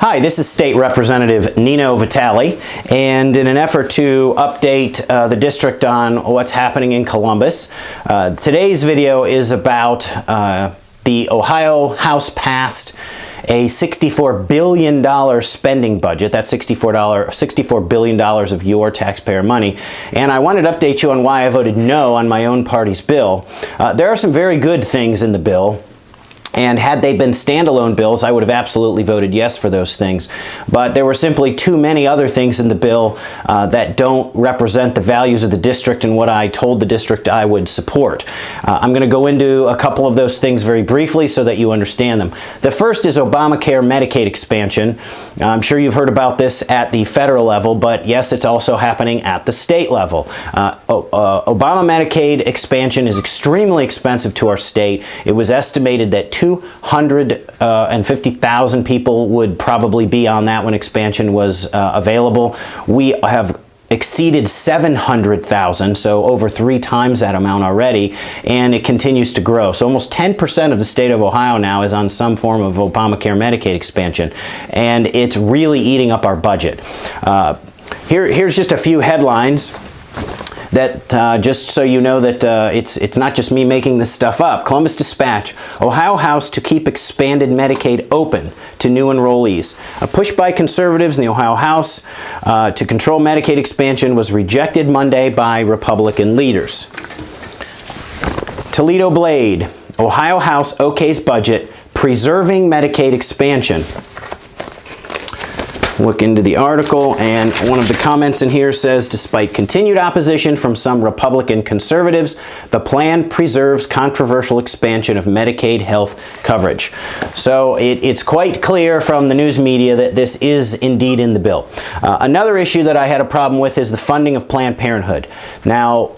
Hi, this is State Representative Nino Vitale, and in an effort to update the district on what's happening in Columbus, today's video is about the Ohio House passed a $64 billion spending budget. That's $64 billion of your taxpayer money. And I wanted to update you on why I voted no on my own party's bill. There are some very good things in the bill. And had they been standalone bills, I would have absolutely voted yes for those things. But there were simply too many other things in the bill that don't represent the values of the district and what I told the district I would support. I'm going to go into a couple of those things very briefly so that you understand them. The first is Obamacare Medicaid expansion. I'm sure you've heard about this at the federal level, but yes, it's also happening at the state level. Obama Medicaid expansion is extremely expensive to our state. It was estimated that 250,000 people would probably be on that when expansion was available. We have exceeded 700,000, so over 3 times that amount already, and it continues to grow. So almost 10% of the state of Ohio now is on some form of Obamacare Medicaid expansion, and it's really eating up our budget. Here's just a few headlines that just so you know that it's not just me making this stuff up. Columbus Dispatch: Ohio House to keep expanded Medicaid open to new enrollees. A push by conservatives in the Ohio House to control Medicaid expansion was rejected Monday by Republican leaders. Toledo Blade: Ohio House okays budget preserving Medicaid expansion. Look into the article, and one of the comments in here says, despite continued opposition from some Republican conservatives, the plan preserves controversial expansion of Medicaid health coverage. So it's quite clear from the news media that this is indeed in the bill. Another issue that I had a problem with is the funding of Planned Parenthood. Now,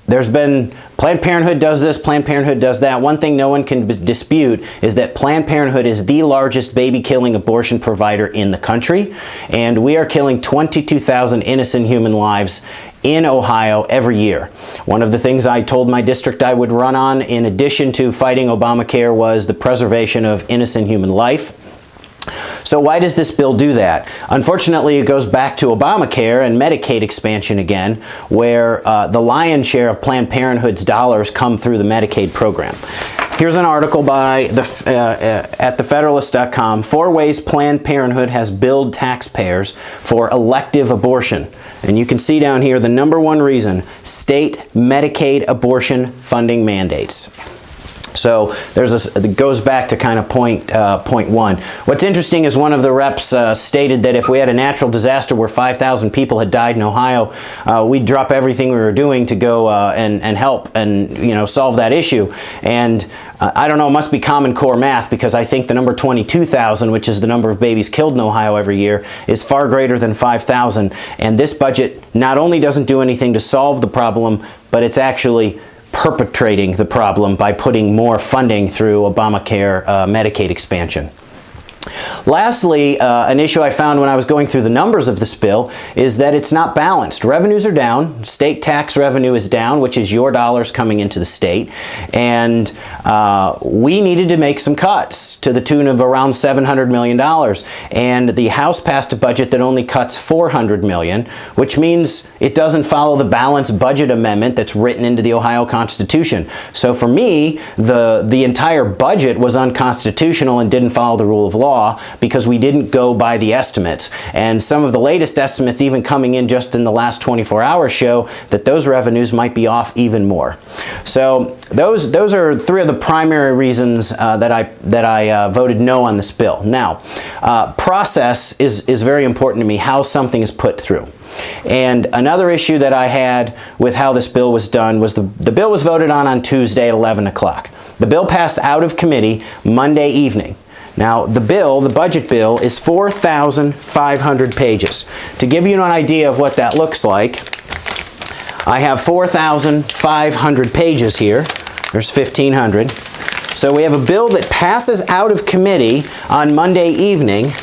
there's been Planned Parenthood does this, Planned Parenthood does that. One thing no one can dispute is that Planned Parenthood is the largest baby-killing abortion provider in the country, and we are killing 22,000 innocent human lives in Ohio every year. One of the things I told my district I would run on, in addition to fighting Obamacare, was the preservation of innocent human life. So why does this bill do that? Unfortunately, it goes back to Obamacare and Medicaid expansion again, where the lion's share of Planned Parenthood's dollars come through the Medicaid program. Here's an article by at thefederalist.com, 4 ways Planned Parenthood has billed taxpayers for elective abortion. And you can see down here the #1 reason: state Medicaid abortion funding mandates. So it goes back to kind of point one. What's interesting is one of the reps stated that if we had a natural disaster where 5,000 people had died in Ohio, we'd drop everything we were doing to go and help and solve that issue. And I don't know, it must be Common Core math, because I think the number 22,000, which is the number of babies killed in Ohio every year, is far greater than 5,000. And this budget not only doesn't do anything to solve the problem, but it's actually perpetrating the problem by putting more funding through Obamacare Medicaid expansion. Lastly, an issue I found when I was going through the numbers of this bill is that it's not balanced. Revenues are down. State tax revenue is down, which is your dollars coming into the state. And we needed to make some cuts to the tune of around $700 million. And the House passed a budget that only cuts $400 million, which means it doesn't follow the balanced budget amendment that's written into the Ohio Constitution. So for me, the entire budget was unconstitutional and didn't follow the rule of law, because we didn't go by the estimates. And some of the latest estimates, even coming in just in the last 24 hours, show that those revenues might be off even more. So those are 3 of the primary reasons that I voted no on this bill. Now, process is very important to me, how something is put through. And another issue that I had with how this bill was done was the bill was voted on Tuesday at 11 o'clock. The bill passed out of committee Monday evening. Now, the budget bill is 4,500 pages. To give you an idea of what that looks like, I have 4,500 pages here. There's 1,500. So we have a bill that passes out of committee on Monday evening.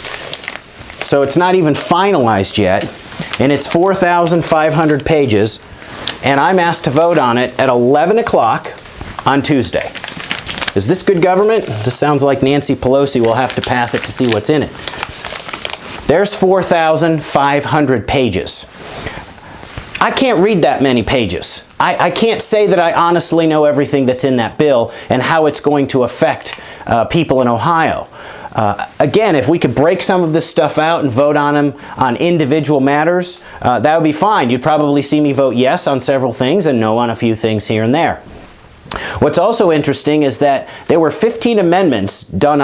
So it's not even finalized yet. And it's 4,500 pages. And I'm asked to vote on it at 11 o'clock on Tuesday. Is this good government? This sounds like Nancy Pelosi will have to pass it to see what's in it. There's 4,500 pages. I can't read that many pages. I can't say that I honestly know everything that's in that bill and how it's going to affect people in Ohio. Again, if we could break some of this stuff out and vote on them on individual matters, that would be fine. You'd probably see me vote yes on several things and no on a few things here and there. What's also interesting is that there were 15 amendments done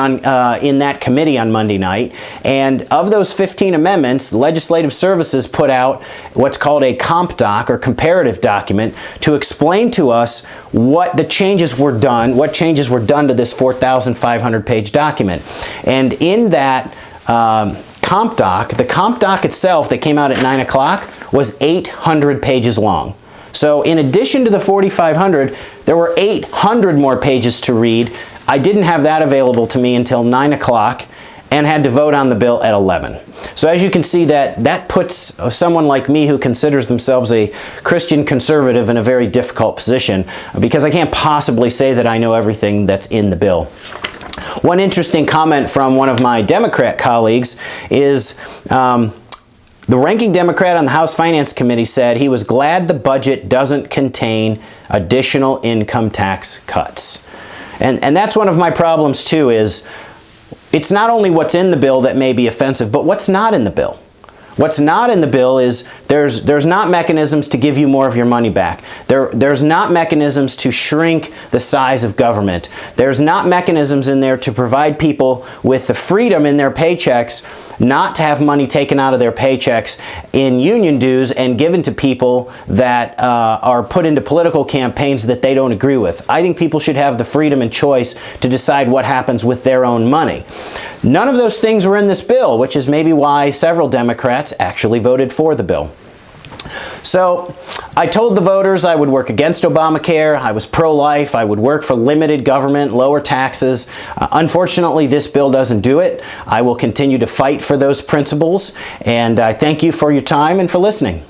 in that committee on Monday night, and of those 15 amendments, Legislative Services put out what's called a comp doc or comparative document to explain to us what the changes were done, what changes were done to this 4,500 page document. And in that comp doc, the comp doc itself that came out at 9 o'clock was 800 pages long. So in addition to the 4,500, there were 800 more pages to read. I didn't have that available to me until 9 o'clock and had to vote on the bill at 11. So as you can see, that puts someone like me who considers themselves a Christian conservative in a very difficult position, because I can't possibly say that I know everything that's in the bill. One interesting comment from one of my Democrat colleagues is the ranking Democrat on the House Finance Committee said he was glad the budget doesn't contain additional income tax cuts. And that's one of my problems too, is it's not only what's in the bill that may be offensive, but what's not in the bill. What's not in the bill is there's not mechanisms to give you more of your money back. There's not mechanisms to shrink the size of government. There's not mechanisms in there to provide people with the freedom in their paychecks not to have money taken out of their paychecks in union dues and given to people that are put into political campaigns that they don't agree with. I think people should have the freedom and choice to decide what happens with their own money. None of those things were in this bill, which is maybe why several Democrats actually voted for the bill. So I told the voters I would work against Obamacare, I was pro-life, I would work for limited government, lower taxes. Unfortunately, this bill doesn't do it. I will continue to fight for those principles, and I thank you for your time and for listening.